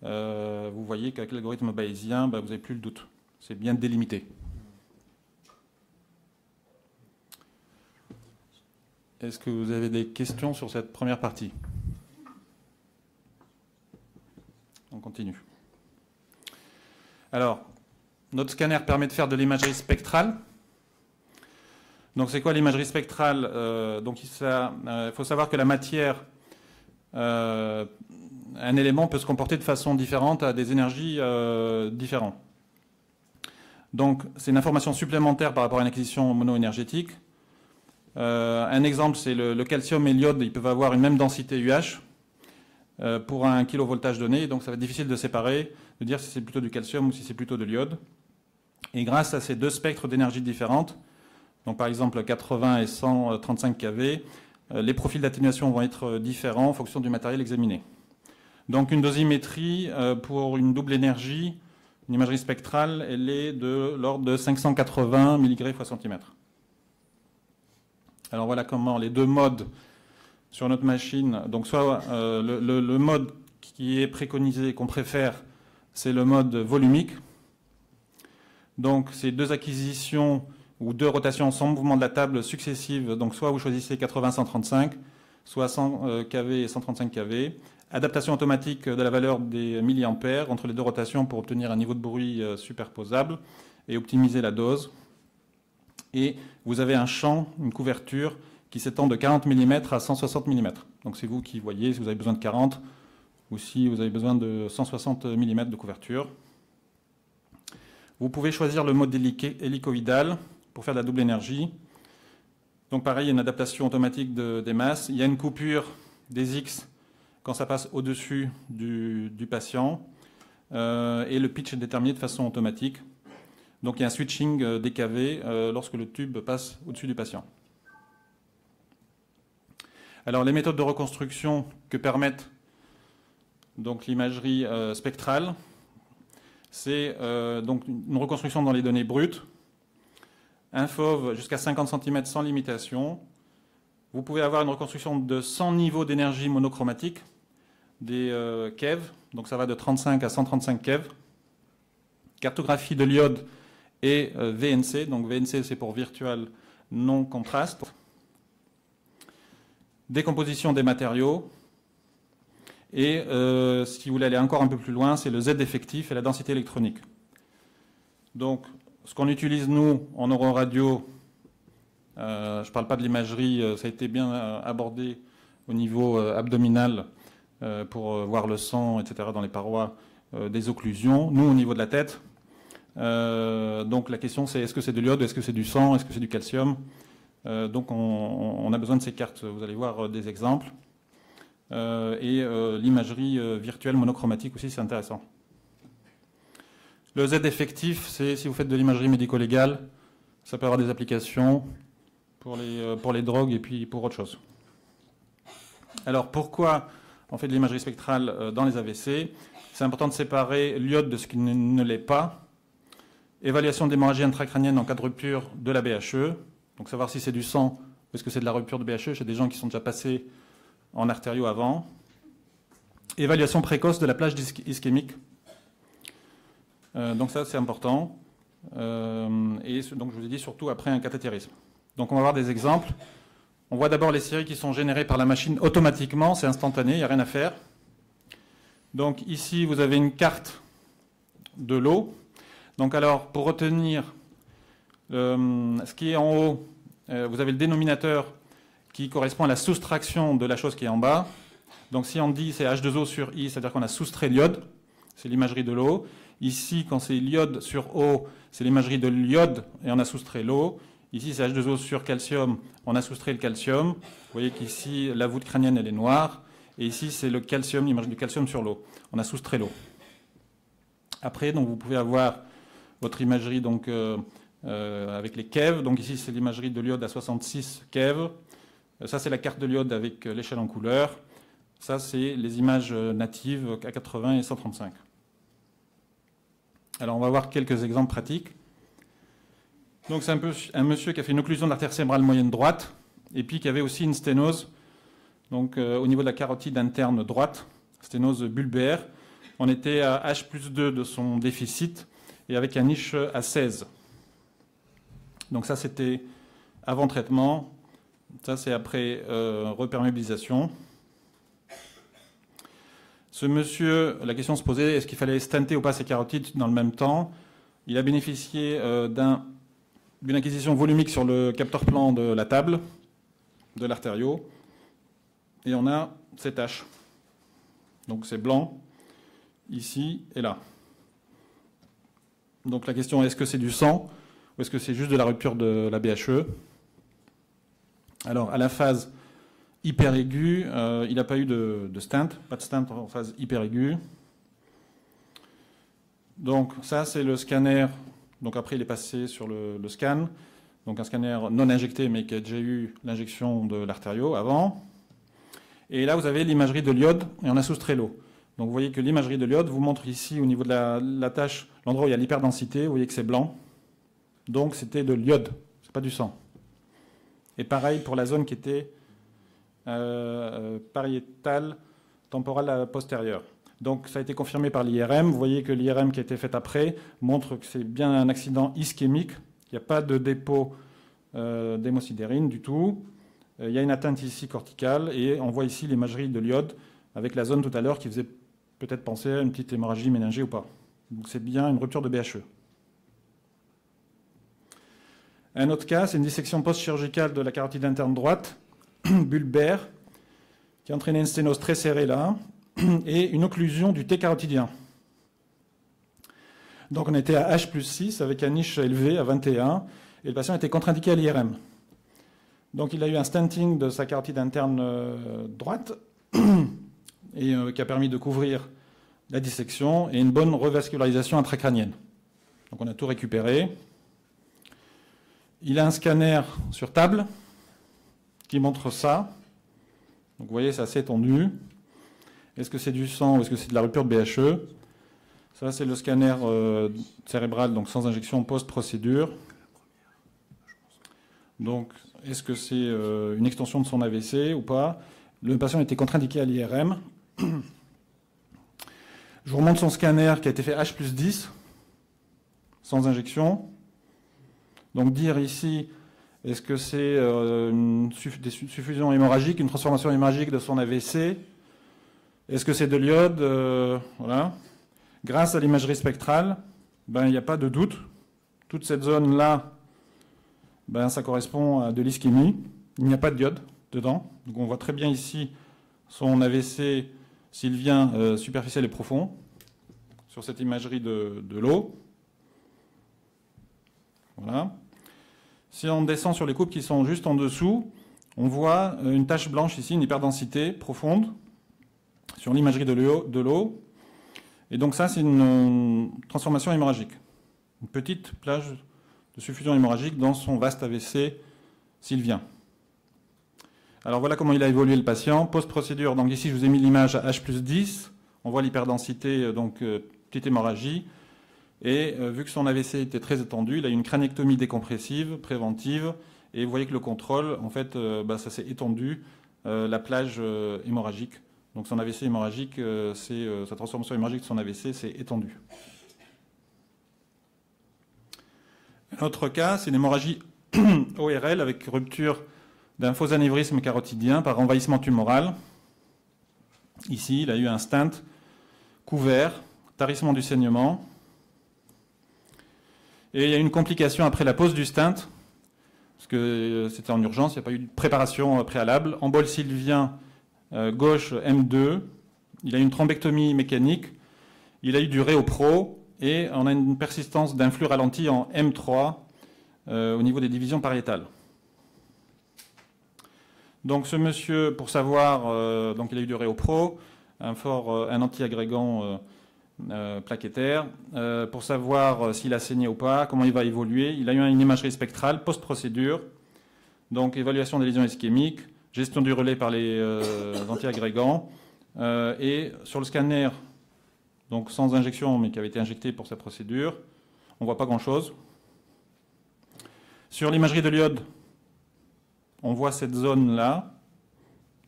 vous voyez qu'avec l'algorithme bayésien, vous n'avez plus le doute. C'est bien délimité. Est-ce que vous avez des questions sur cette première partie? On continue. Alors, notre scanner permet de faire de l'imagerie spectrale. Donc, c'est quoi l'imagerie spectrale? Donc, il faut savoir que la matière, un élément peut se comporter de façon différente à des énergies différentes. Donc, c'est une information supplémentaire par rapport à une acquisition mono-énergétique. Un exemple, c'est le calcium et l'iode, ils peuvent avoir une même densité UH pour un kilovoltage donné, donc ça va être difficile de séparer, de dire si c'est plutôt du calcium ou si c'est plutôt de l'iode. Et grâce à ces deux spectres d'énergie différentes, donc par exemple 80 et 135 kV, les profils d'atténuation vont être différents en fonction du matériel examiné. Donc une dosimétrie pour une double énergie, une imagerie spectrale, elle est de l'ordre de 580 mg x cm. Alors voilà comment les deux modes sur notre machine, donc soit le mode qui est préconisé, qu'on préfère, c'est le mode volumique. Donc c'est deux acquisitions ou deux rotations sans mouvement de la table successives, donc soit vous choisissez 80-135, soit 100 kV et 135 kV. Adaptation automatique de la valeur des milliampères entre les deux rotations pour obtenir un niveau de bruit superposable et optimiser la dose. Et vous avez un champ, une couverture qui s'étend de 40 mm à 160 mm. Donc c'est vous qui voyez si vous avez besoin de 40 ou si vous avez besoin de 160 mm de couverture. Vous pouvez choisir le mode hélicoïdal pour faire de la double énergie. Donc pareil, il y a une adaptation automatique des masses. Il y a une coupure des X quand ça passe au-dessus du patient. Et le pitch est déterminé de façon automatique. Donc il y a un switching des KV lorsque le tube passe au-dessus du patient. Alors les méthodes de reconstruction que permettent donc l'imagerie spectrale, c'est donc une reconstruction dans les données brutes, un FOV jusqu'à 50 cm sans limitation. Vous pouvez avoir une reconstruction de 100 niveaux d'énergie monochromatique, des keV, donc ça va de 35 à 135 keV. Cartographie de l'iode et VNC, donc VNC c'est pour Virtual Non Contrast. Décomposition des matériaux. Et si vous voulez aller encore un peu plus loin, c'est le Z effectif et la densité électronique. Donc ce qu'on utilise nous en neuroradio, je ne parle pas de l'imagerie, ça a été bien abordé au niveau abdominal pour voir le sang, etc. dans les parois des occlusions. Nous au niveau de la tête, donc la question c'est est-ce que c'est de l'iode, est-ce que c'est du sang, est-ce que c'est du calcium? Donc on a besoin de ces cartes, vous allez voir des exemples. Et l'imagerie virtuelle monochromatique aussi, c'est intéressant. Le Z effectif, c'est si vous faites de l'imagerie médico-légale, ça peut avoir des applications pour les drogues et puis pour autre chose. Alors pourquoi on fait de l'imagerie spectrale dans les AVC? C'est important de séparer l'iode de ce qui ne l'est pas. Évaluation d'hémorragie intracrânienne en cas de rupture de la BHE. Donc savoir si c'est du sang ou est-ce que c'est de la rupture de BHE chez des gens qui sont déjà passés en artério avant. Évaluation précoce de la plage ischémique. Donc ça c'est important. Et donc je vous ai dit surtout après un cathétérisme. Donc on va voir des exemples. On voit d'abord les séries qui sont générées par la machine automatiquement, c'est instantané, il n'y a rien à faire. Donc ici vous avez une carte de l'eau. Donc alors pour retenir ce qui est en haut, vous avez le dénominateur qui correspond à la soustraction de la chose qui est en bas. Donc si on dit c'est H2O sur I, c'est-à-dire qu'on a soustrait l'iode, c'est l'imagerie de l'eau. Ici, quand c'est l'iode sur eau, c'est l'imagerie de l'iode et on a soustrait l'eau. Ici, c'est H2O sur calcium, on a soustrait le calcium. Vous voyez qu'ici, la voûte crânienne, elle est noire. Et ici, c'est le calcium, l'image du calcium sur l'eau. On a soustrait l'eau. Après, donc, vous pouvez avoir votre imagerie donc, avec les keV. Donc ici, c'est l'imagerie de l'iode à 66 keV. Ça, c'est la carte de l'iode avec l'échelle en couleur. Ça, c'est les images natives à 80 et 135. Alors, on va voir quelques exemples pratiques. Donc, c'est un monsieur qui a fait une occlusion de l'artère cérébrale moyenne droite et puis qui avait aussi une sténose donc, au niveau de la carotide interne droite, sténose bulbaire. On était à H+2 de son déficit et avec un niche à 16. Donc ça, c'était avant traitement. Ça, c'est après reperméabilisation. Ce monsieur, la question se posait, est-ce qu'il fallait stenter ou pas ses carotides dans le même temps? Il a bénéficié d'une acquisition volumique sur le capteur plan de la table, de l'artério. Et on a ces taches. Donc c'est blanc, ici et là. Donc la question est, est-ce que c'est du sang ou est-ce que c'est juste de la rupture de la BHE? Alors à la phase hyper aiguë, il n'a pas eu de stent, pas de stent en phase hyper aiguë. Donc ça c'est le scanner, donc après il est passé sur le scan, donc un scanner non injecté mais qui a déjà eu l'injection de l'artério avant. Et là vous avez l'imagerie de l'iode et on a soustrait l'eau. Donc vous voyez que l'imagerie de l'iode vous montre ici au niveau de la tâche, l'endroit où il y a l'hyperdensité, vous voyez que c'est blanc. Donc c'était de l'iode, c'est pas du sang. Et pareil pour la zone qui était pariétale, temporale postérieure. Donc ça a été confirmé par l'IRM. Vous voyez que l'IRM qui a été faite après montre que c'est bien un accident ischémique. Il n'y a pas de dépôt d'hémosidérine du tout. Il y a une atteinte ici corticale et on voit ici l'imagerie de l'iode avec la zone tout à l'heure qui faisait peut-être penser à une petite hémorragie méningée ou pas. Donc c'est bien une rupture de BHE. Un autre cas, c'est une dissection post-chirurgicale de la carotide interne droite, bulbaire, qui a entraîné une sténose très serrée là, et une occlusion du T carotidien. Donc on était à H+6 avec un niche élevé à 21, et le patient était contre-indiqué à l'IRM. Donc il a eu un stenting de sa carotide interne droite, et qui a permis de couvrir la dissection, et une bonne revascularisation intracrânienne. Donc on a tout récupéré. Il a un scanner sur table qui montre ça. Donc vous voyez, c'est assez étendu. Est-ce que c'est du sang ou est-ce que c'est de la rupture de BHE? Ça, c'est le scanner cérébral, donc sans injection post-procédure. Donc, est-ce que c'est une extension de son AVC ou pas? Le patient était contre-indiqué à l'IRM. Je vous remonte son scanner qui a été fait H+10, sans injection. Donc dire ici, est-ce que c'est une suffusion hémorragique, une transformation hémorragique de son AVC? Est-ce que c'est de l'iode? Voilà. Grâce à l'imagerie spectrale, ben, il n'y a pas de doute. Toute cette zone-là, ben, ça correspond à de l'ischémie. Il n'y a pas de d'iode dedans. Donc on voit très bien ici son AVC sylvien superficiel et profond sur cette imagerie de l'eau. Voilà. Si on descend sur les coupes qui sont juste en dessous, on voit une tache blanche ici, une hyperdensité profonde sur l'imagerie de l'eau. Et donc ça, c'est une transformation hémorragique. Une petite plage de suffusion hémorragique dans son vaste AVC sylvien. Alors voilà comment il a évolué le patient. Post-procédure, donc ici je vous ai mis l'image à H+10. On voit l'hyperdensité, donc petite hémorragie. Et vu que son AVC était très étendu, il a eu une crâniectomie décompressive, préventive. Et vous voyez que le contrôle, en fait, ça s'est étendu, la plage hémorragique. Donc son AVC hémorragique, sa transformation hémorragique de son AVC s'est étendue. Un autre cas, c'est une hémorragie ORL avec rupture d'un faux anévrisme carotidien par envahissement tumoral. Ici, il a eu un stent couvert, tarissement du saignement. Et il y a une complication après la pose du stent, parce que c'était en urgence, il n'y a pas eu de préparation préalable. Embole sylvien gauche M2, il a eu une thrombectomie mécanique, il a eu du réopro et on a une persistance d'un flux ralenti en M3 au niveau des divisions pariétales. Donc ce monsieur, pour savoir, donc il a eu du Réopro, un anti-agrégant plaquettaire, pour savoir s'il a saigné ou pas, comment il va évoluer. Il a eu une imagerie spectrale post-procédure, donc évaluation des lésions ischémiques, gestion du relais par les anti-agrégants, et sur le scanner, donc sans injection, mais qui avait été injecté pour sa procédure, on ne voit pas grand-chose. Sur l'imagerie de l'iode, on voit cette zone-là.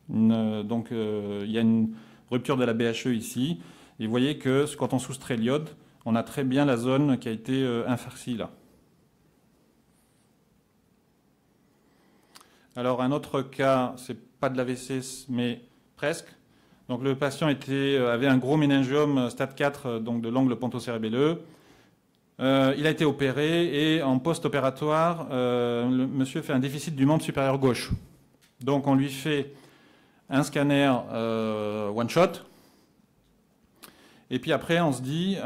Donc, il y a une rupture de la BHE ici. Et vous voyez que quand on soustrait l'iode, on a très bien la zone qui a été infarcie là. Alors, un autre cas, c'est pas de l'AVC, mais presque. Donc, le patient avait un gros méningiome stade 4, donc de l'angle pontocérébelleux. Il a été opéré et en post-opératoire, le monsieur fait un déficit du membre supérieur gauche. Donc on lui fait un scanner one shot. Et puis après on se dit,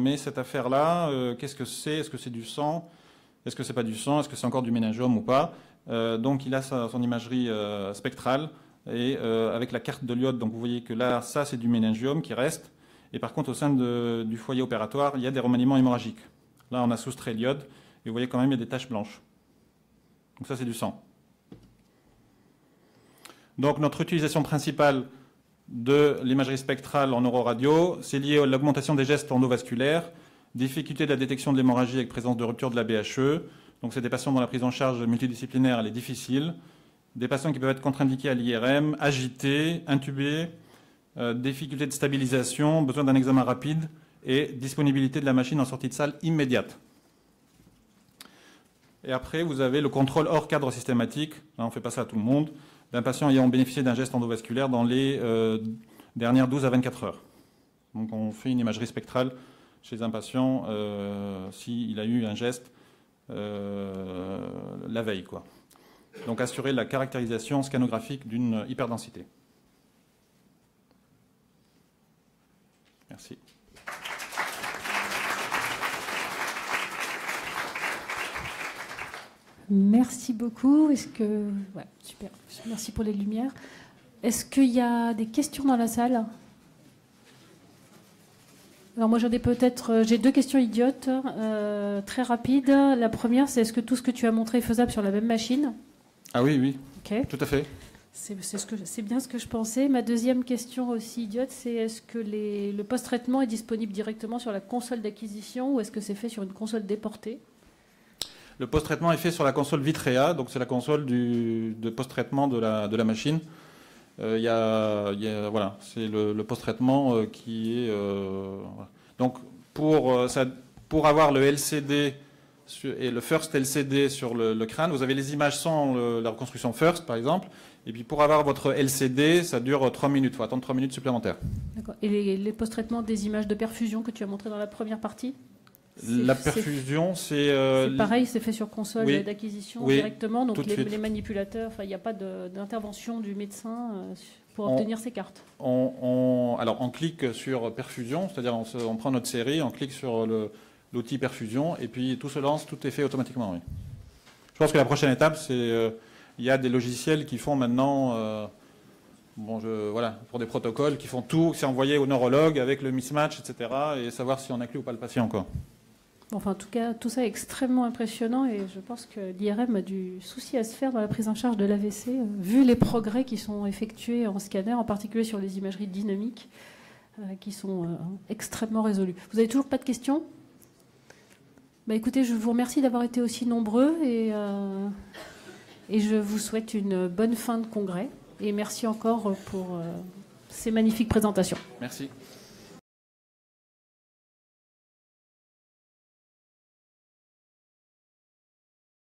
mais cette affaire-là, qu'est-ce que c'est? Est-ce que c'est du sang? Est-ce que c'est pas du sang? Est-ce que c'est encore du méningiome ou pas? Donc il a son imagerie spectrale et avec la carte de l'iode. Donc vous voyez que là, ça c'est du méningiome qui reste. Et par contre, au sein du foyer opératoire, il y a des remaniements hémorragiques. Là, on a soustrait l'iode, et vous voyez quand même, il y a des taches blanches. Donc ça, c'est du sang. Donc notre utilisation principale de l'imagerie spectrale en neuroradio, c'est lié à l'augmentation des gestes endovasculaires, difficulté de la détection de l'hémorragie avec présence de rupture de la BHE. Donc c'est des patients dont la prise en charge multidisciplinaire elle est difficile. Des patients qui peuvent être contre-indiqués à l'IRM, agités, intubés, difficulté de stabilisation, besoin d'un examen rapide et disponibilité de la machine en sortie de salle immédiate. Et après, vous avez le contrôle hors cadre systématique, là on ne fait pas ça à tout le monde, d'un patient ayant bénéficié d'un geste endovasculaire dans les dernières 12 à 24 heures. Donc on fait une imagerie spectrale chez un patient s'il a eu un geste la veille, quoi. Donc assurer la caractérisation scanographique d'une hyperdensité. Merci. Merci beaucoup. Ouais, super. Merci pour les lumières. Est-ce qu'il y a des questions dans la salle? Alors moi j'ai deux questions idiotes, très rapides. La première, c'est est-ce que tout ce que tu as montré est faisable sur la même machine? Ah oui, oui. Okay. Tout à fait. C'est bien ce que je pensais. Ma deuxième question aussi idiote, c'est est-ce que le post-traitement est disponible directement sur la console d'acquisition ou est-ce que c'est fait sur une console déportée? Le post-traitement est fait sur la console Vitrea, donc c'est la console de post-traitement de la machine. Voilà, c'est le post-traitement qui est... Donc pour avoir le LCD et le First LCD sur le crâne, vous avez les images sans la reconstruction First, par exemple. Et puis pour avoir votre LCD, ça dure 3 minutes. Il faut attendre 3 minutes supplémentaires. D'accord. Et les post-traitements des images de perfusion que tu as montrées dans la première partie? La perfusion, c'est pareil, c'est fait sur console d'acquisition directement. Donc les manipulateurs, il n'y a pas d'intervention du médecin pour obtenir ces cartes. Alors on clique sur perfusion, c'est-à-dire on prend notre série, on clique sur l'outil perfusion et puis tout se lance, tout est fait automatiquement. Oui. Je pense que la prochaine étape, c'est il y a des logiciels qui font maintenant, pour des protocoles, qui font tout, c'est envoyé au neurologue avec le mismatch, etc. et savoir si on inclut ou pas le patient encore. Enfin, en tout cas, tout ça est extrêmement impressionnant et je pense que l'IRM a du souci à se faire dans la prise en charge de l'AVC, vu les progrès qui sont effectués en scanner, en particulier sur les imageries dynamiques, qui sont extrêmement résolues. Vous n'avez toujours pas de questions? Écoutez, je vous remercie d'avoir été aussi nombreux et je vous souhaite une bonne fin de congrès. Et merci encore pour ces magnifiques présentations. Merci.